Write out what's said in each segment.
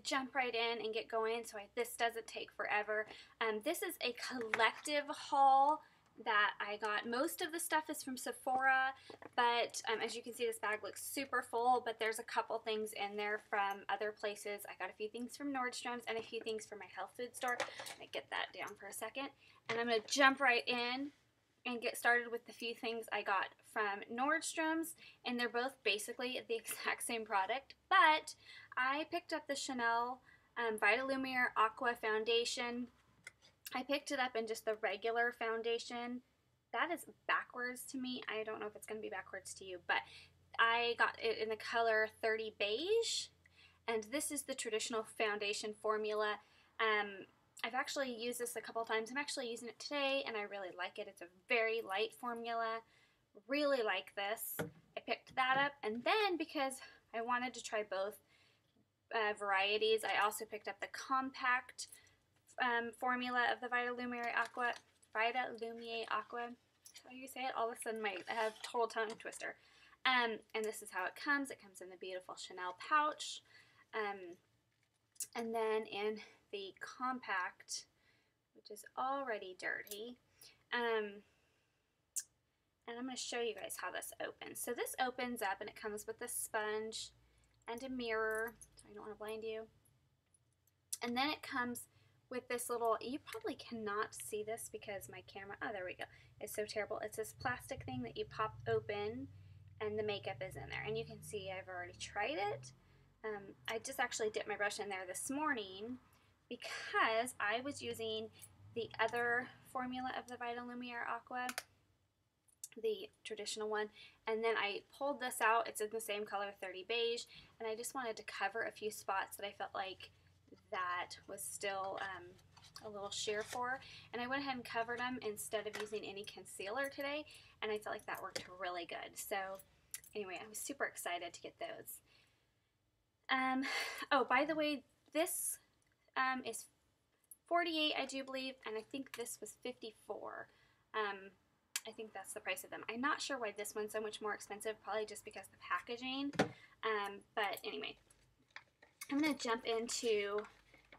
Jump right in and get going so this doesn't take forever. This is a collective haul that I got. Most of the stuff is from Sephora, but as you can see, this bag looks super full, but there's a couple things in there from other places. I got a few things from Nordstrom's and a few things from my health food store. Let me get that down for a second, and I'm going to jump right in and get started with the few things I got from Nordstrom's, and they're both basically the exact same product, but I picked up the Chanel Vitalumiere Aqua foundation. I picked it up in just the regular foundation. That is backwards to me. I don't know if it's going to be backwards to you, but I got it in the color 30 Beige, and this is the traditional foundation formula. I've actually used this a couple times. I'm actually using it today, and I really like it. It's a very light formula. Really like this. I picked that up, and then because I wanted to try both varieties, I also picked up the compact formula of the Vitalumiere Aqua. Vitalumiere Aqua. That's how you say it. All of a sudden, I have total tongue twister. And this is how it comes. It comes in the beautiful Chanel pouch. And then in the compact, which is already dirty. And I'm going to show you guys how this opens. So this opens up and it comes with a sponge and a mirror, so I don't want to blind you. And then it comes with this little, you probably cannot see this because my camera, oh there we go, it's so terrible. It's this plastic thing that you pop open and the makeup is in there. And you can see I've already tried it. I just actually dipped my brush in there this morning because I was using the other formula of the Vitalumiere Aqua, the traditional one, and then I pulled this out. It's in the same color, 30 Beige, and I just wanted to cover a few spots that I felt like that was still a little sheer for, and I went ahead and covered them instead of using any concealer today, and I felt like that worked really good. So anyway, I was super excited to get those. Oh, by the way, this is 48, I do believe, and I think this was 54. I think that's the price of them. I'm not sure why this one's so much more expensive, probably just because of the packaging. But anyway, I'm going to jump into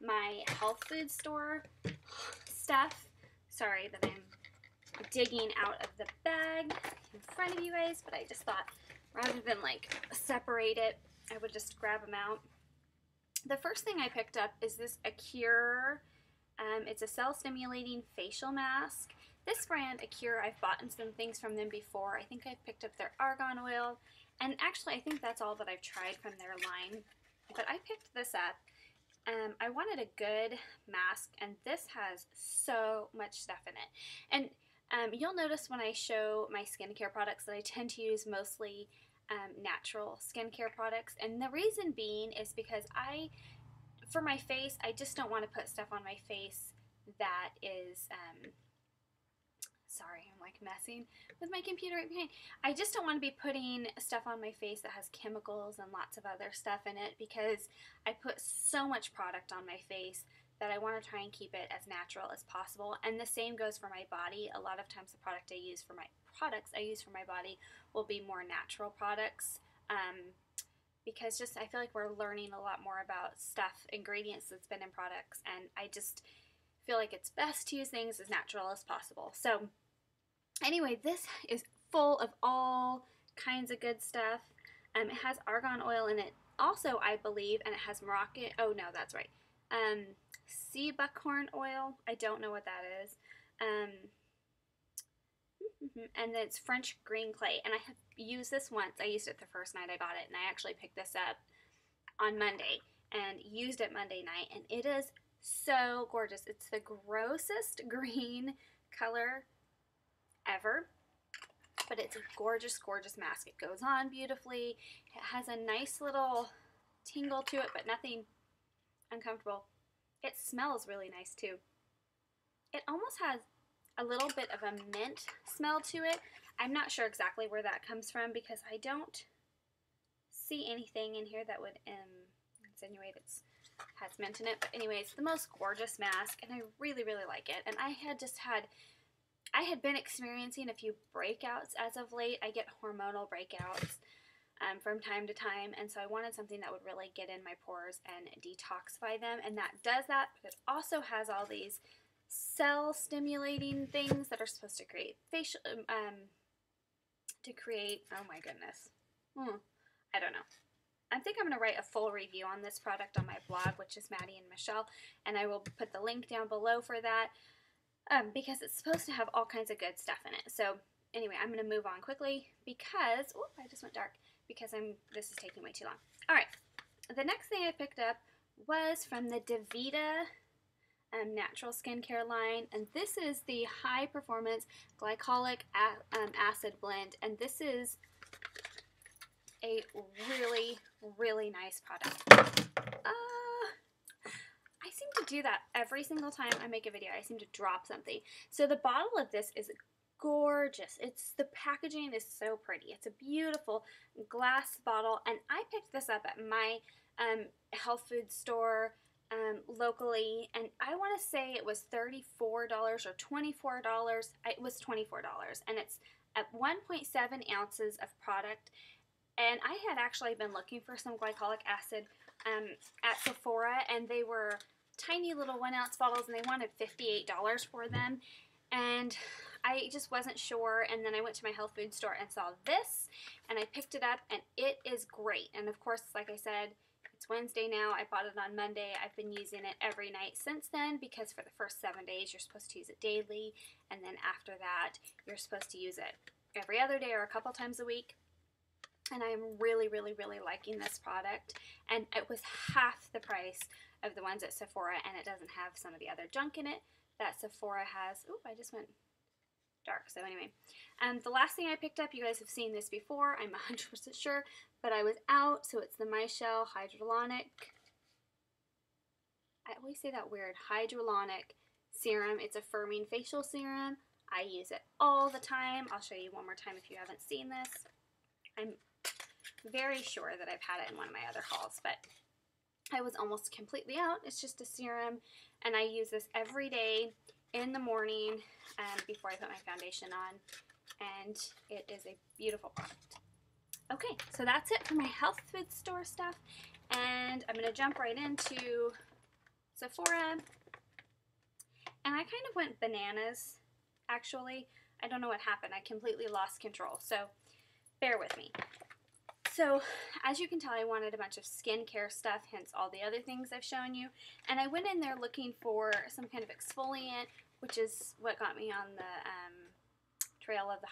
my health food store stuff. Sorry that I'm digging out of the bag in front of you guys, but I just thought rather than like separate it, I would just grab them out. The first thing I picked up is this Acure. It's a cell-stimulating facial mask. This brand, Acure, I've bought some things from them before. I think I've picked up their argan oil, and actually I think that's all that I've tried from their line. But I picked this up. I wanted a good mask, and this has so much stuff in it. And you'll notice when I show my skincare products that I tend to use mostly natural skincare products, and the reason being is because for my face, I just don't want to put stuff on my face that is, sorry, I'm like messing with my computer right behind. I just don't want to be putting stuff on my face that has chemicals and lots of other stuff in it, because I put so much product on my face that I want to try and keep it as natural as possible. And the same goes for my body. A lot of times the products I use for my body will be more natural products. Because just I feel like we're learning a lot more about stuff, ingredients that's been in products, and I just feel like it's best to use things as natural as possible. So anyway, this is full of all kinds of good stuff. It has argan oil in it also, I believe, and it has Moroccan, oh no, that's right, sea buckhorn oil. I don't know what that is. And then it's French green clay, and I have used this once. I used it the first night I got it, and I actually picked this up on Monday and used it Monday night, and it is so gorgeous. It's the grossest green color ever, but it's a gorgeous, gorgeous mask. It goes on beautifully. It has a nice little tingle to it, but nothing uncomfortable. It smells really nice too. It almost has a little bit of a mint smell to it. I'm not sure exactly where that comes from because I don't see anything in here that would insinuate it has mint in it. But anyway, it's the most gorgeous mask, and I really, really like it. And I had been experiencing a few breakouts as of late. I get hormonal breakouts from time to time, and so I wanted something that would really get in my pores and detoxify them, and that does that, but it also has all these cell stimulating things that are supposed to create facial, oh my goodness, I don't know. I think I'm going to write a full review on this product on my blog, which is Maddie and MyChelle, and I will put the link down below for that, because it's supposed to have all kinds of good stuff in it. So anyway, I'm going to move on quickly because, oh, I just went dark, because this is taking way too long. All right, the next thing I picked up was from the DeVita natural skincare line, and this is the high performance glycolic acid blend, and this is a really, really nice product. I seem to do that every single time I make a video. I seem to drop something. So the bottle of this is gorgeous. The packaging is so pretty. It's a beautiful glass bottle, and I picked this up at my health food store locally, and I want to say it was $34 or $24. It was $24, and it's at 1.7 ounces of product. And I had actually been looking for some glycolic acid at Sephora, and they were tiny little 1 ounce bottles, and they wanted $58 for them. And I just wasn't sure, and then I went to my health food store and saw this, and I picked it up, and it is great. And of course, like I said, it's Wednesday now. I bought it on Monday. I've been using it every night since then, because for the first 7 days, you're supposed to use it daily, and then after that, you're supposed to use it every other day or a couple times a week. And I am really, really, really liking this product, and it was half the price of the ones at Sephora, and it doesn't have some of the other junk in it that Sephora has. Oop, I just went dark. So anyway, the last thing I picked up, you guys have seen this before, I'm 100% sure, but I was out, so it's the MyChelle Hyaluronic, I always say that weird, Hyaluronic Serum. It's a firming facial serum. I use it all the time. I'll show you one more time if you haven't seen this. I'm very sure that I've had it in one of my other hauls, but I was almost completely out. It's just a serum, and I use this every day in the morning before I put my foundation on, and it is a beautiful product. Okay, so that's it for my health food store stuff, and I'm going to jump right into Sephora, and I kind of went bananas, actually. I don't know what happened. I completely lost control, so bear with me. So, as you can tell, I wanted a bunch of skincare stuff, hence all the other things I've shown you. And I went in there looking for some kind of exfoliant, which is what got me on the trail of the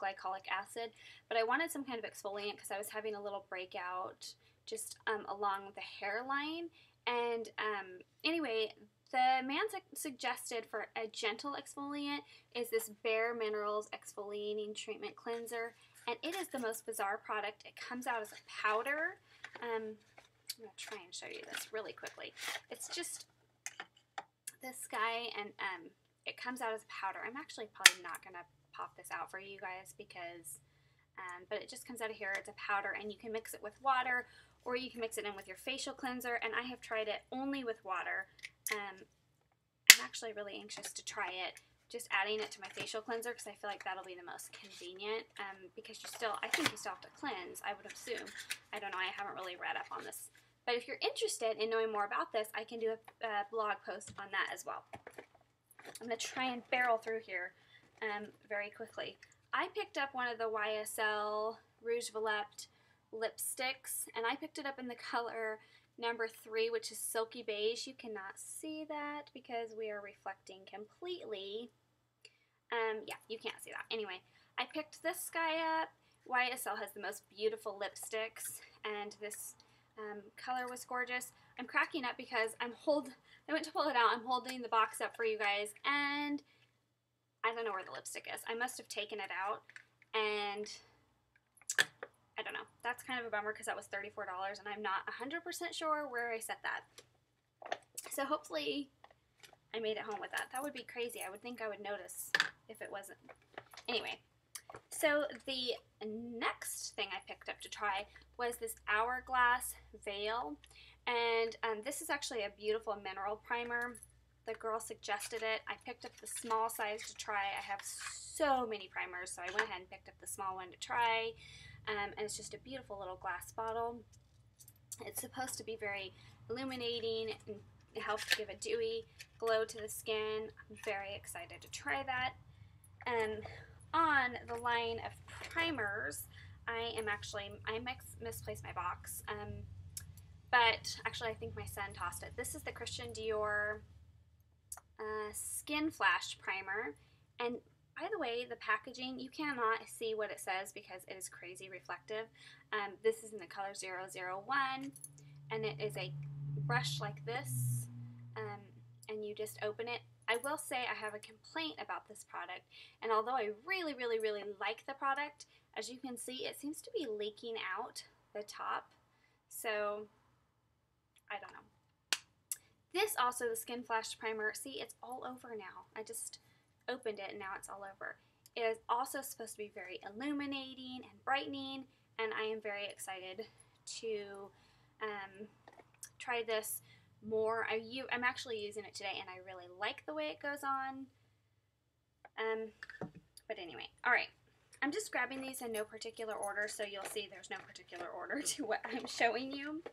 glycolic acid. But I wanted some kind of exfoliant because I was having a little breakout just along the hairline. And anyway, the man suggested for a gentle exfoliant is this Bare Minerals Exfoliating Treatment Cleanser. And it is the most bizarre product. It comes out as a powder. I'm going to try and show you this really quickly. It's just this guy, and it comes out as a powder. I'm actually probably not going to pop this out for you guys because, but it just comes out of here. It's a powder, and you can mix it with water, or you can mix it in with your facial cleanser, and I have tried it only with water. I'm actually really anxious to try it, just adding it to my facial cleanser, because I feel like that'll be the most convenient, because I think you still have to cleanse, I would assume. I don't know, I haven't really read up on this. But if you're interested in knowing more about this, I can do a blog post on that as well. I'm going to try and barrel through here very quickly. I picked up one of the YSL Rouge Volupté lipsticks, and I picked it up in the color number 3, which is Silky Beige. You cannot see that because we are reflecting completely. Yeah, you can't see that. Anyway, I picked this guy up. YSL has the most beautiful lipsticks, and this color was gorgeous. I'm cracking up because I went to pull it out. I'm holding the box up for you guys, and I don't know where the lipstick is. I must have taken it out, and I don't know. That's kind of a bummer because that was $34, and I'm not 100% sure where I set that. So hopefully I made it home with that. That would be crazy. I would think I would notice if it wasn't. Anyway, so the next thing I picked up to try was this Hourglass Veil, and this is actually a beautiful mineral primer. The girl suggested it. I picked up the small size to try. I have so many primers, so I went ahead and picked up the small one to try. And it's just a beautiful little glass bottle. It's supposed to be very illuminating and help give a dewy glow to the skin. I'm very excited to try that. And on the line of primers, I misplaced my box. But actually I think my son tossed it. This is the Christian Dior Skinflash primer. And by the way, the packaging, you cannot see what it says because it is crazy reflective. This is in the color 001, and it is a brush like this, and you just open it. I will say I have a complaint about this product, and although I really, really, really like the product, as you can see, it seems to be leaking out the top, so I don't know. This also, the Skinflash primer, see, it's all over now. I just opened it and now it's all over. It is also supposed to be very illuminating and brightening, and I am very excited to try this more. I'm actually using it today and I really like the way it goes on. But anyway, alright. I'm just grabbing these in no particular order, so you'll see there's no particular order to what I'm showing you.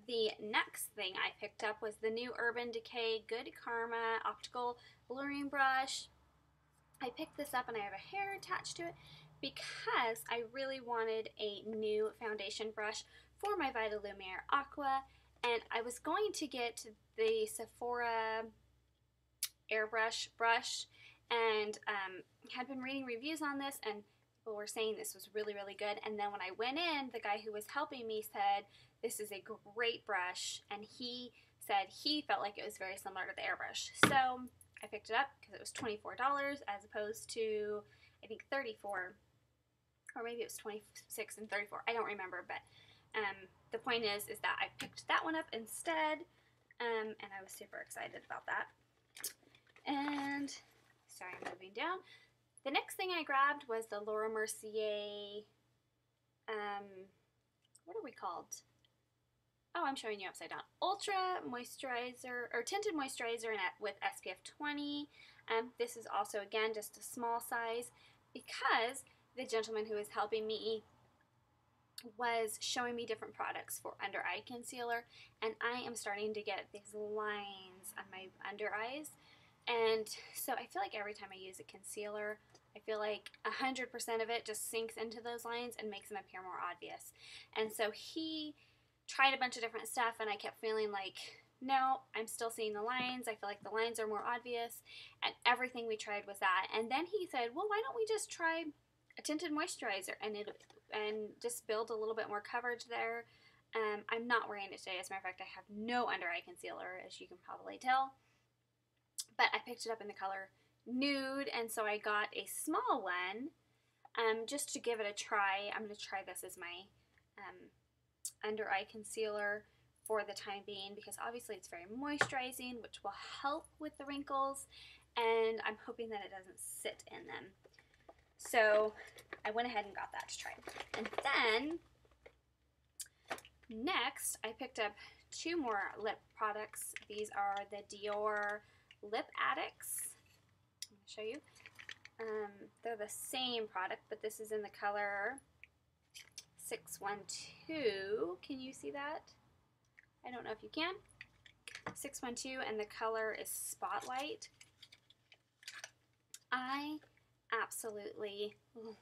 The next thing I picked up was the new Urban Decay Good Karma Optical Blurring Brush. I picked this up and I have a hair attached to it because I really wanted a new foundation brush for my Vitalumiere Aqua, and I was going to get the Sephora airbrush brush, and had been reading reviews on this, and people were saying this was really, really good. And then when I went in, the guy who was helping me said this is a great brush, and he said he felt like it was very similar to the airbrush. So I picked it up because it was $24 as opposed to, I think, $34, or maybe it was $26 and $34. I don't remember, but the point is that I picked that one up instead, and I was super excited about that. And sorry, I'm moving down. The next thing I grabbed was the Laura Mercier, what are we called? Oh, I'm showing you upside down. Ultra Moisturizer, or Tinted Moisturizer with SPF 20. This is also, again, just a small size because the gentleman who was helping me was showing me different products for under eye concealer, and I am starting to get these lines on my under eyes. And so I feel like every time I use a concealer, I feel like 100% of it just sinks into those lines and makes them appear more obvious. And so he tried a bunch of different stuff, and I kept feeling like, no, I'm still seeing the lines. I feel like the lines are more obvious, and everything we tried was that. And then he said, well, why don't we just try a tinted moisturizer and just build a little bit more coverage there. I'm not wearing it today. As a matter of fact, I have no under eye concealer, as you can probably tell. But I picked it up in the color nude, and so I got a small one just to give it a try. I'm going to try this as my under eye concealer for the time being, because obviously it's very moisturizing, which will help with the wrinkles, and I'm hoping that it doesn't sit in them. So I went ahead and got that to try. And then next I picked up two more lip products. These are the Dior Lip Addicts. I'm going to show you. They're the same product, but this is in the color 612. Can you see that? I don't know if you can. 612, and the color is Spotlight. I absolutely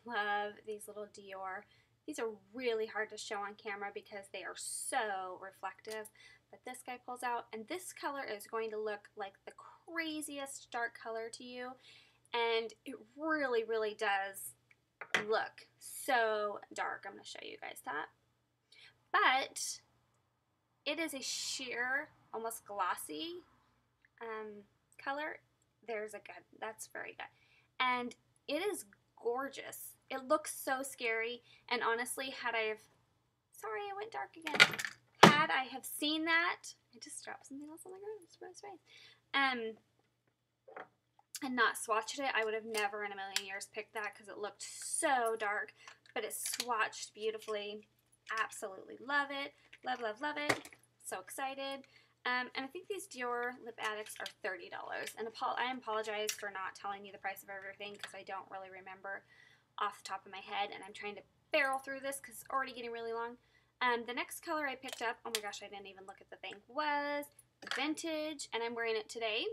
love these little Dior. These are really hard to show on camera because they are so reflective, but this guy pulls out, and this color is going to look like the craziest dark color to you, and it really, really does look so dark. I'm going to show you guys that. But it is a sheer, almost glossy color. There's a good, that's very good. And it is gorgeous. It looks so scary, and honestly, sorry, I went dark again. Had I have seen that, I just dropped something else on the ground, surprise, and not swatched it, I would have never in a million years picked that because it looked so dark, but it swatched beautifully. Absolutely love it. Love, love, love it. So excited. And I think these Dior Lip Addicts are $30. And I apologize for not telling you the price of everything because I don't really remember off the top of my head, and I'm trying to barrel through this because it's already getting really long. The next color I picked up, oh my gosh, I didn't even look at the thing, was Vintage, and I'm wearing it today.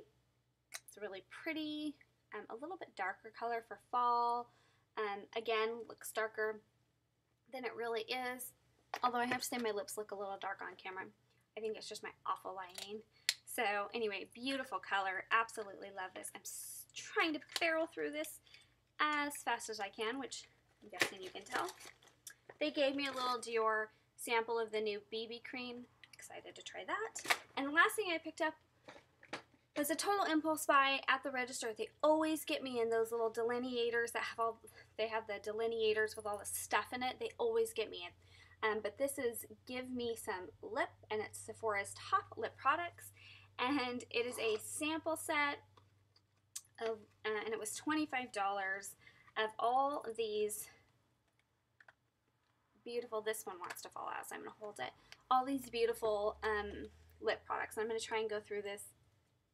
It's really pretty, a little bit darker color for fall. Again, looks darker than it really is, although I have to say my lips look a little dark on camera. I think it's just my awful lighting. So anyway, beautiful color. Absolutely love this. I'm trying to barrel through this as fast as I can, which I'm guessing you can tell. They gave me a little Dior sample of the new BB cream. Excited to try that. And the last thing I picked up was a total impulse buy at the register. They always get me in those little delineators that have they have the delineators with all the stuff in it. They always get me in. But this is Give Me Some Lip, and it's Sephora's top lip products, and it is a sample set of, and it was $25 of all of these beautiful, this one wants to fall out, so I'm going to hold it, all these beautiful lip products. I'm going to try and go through this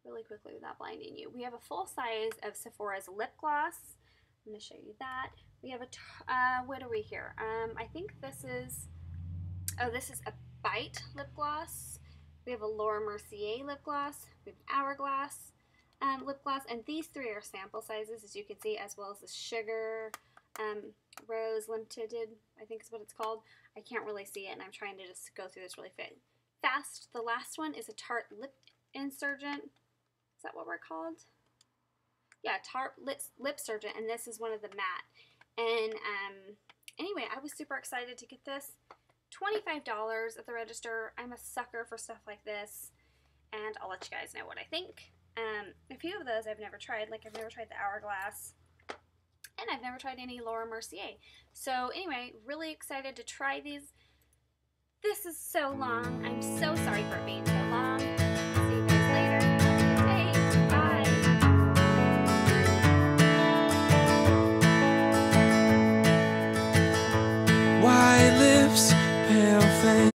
really quickly without blinding you. We have a full size of Sephora's lip gloss. I'm going to show you that. We have a, what are we here? I think this is, oh, this is a Bite lip gloss. We have a Laura Mercier lip gloss. We have an Hourglass lip gloss, and these three are sample sizes, as you can see, as well as the Sugar Rose Limited, I think is what it's called. I can't really see it, and I'm trying to just go through this really fast. The last one is a Tarte Lip Insurgent. Is that what we're called? Yeah, Tarte Lip Surgent, and this is one of the matte. And anyway, I was super excited to get this. $25 at the register. I'm a sucker for stuff like this, and I'll let you guys know what I think. A few of those I've never tried, like I've never tried the Hourglass, and I've never tried any Laura Mercier. So anyway, really excited to try these. This is so long. I'm so sorry for it being so long.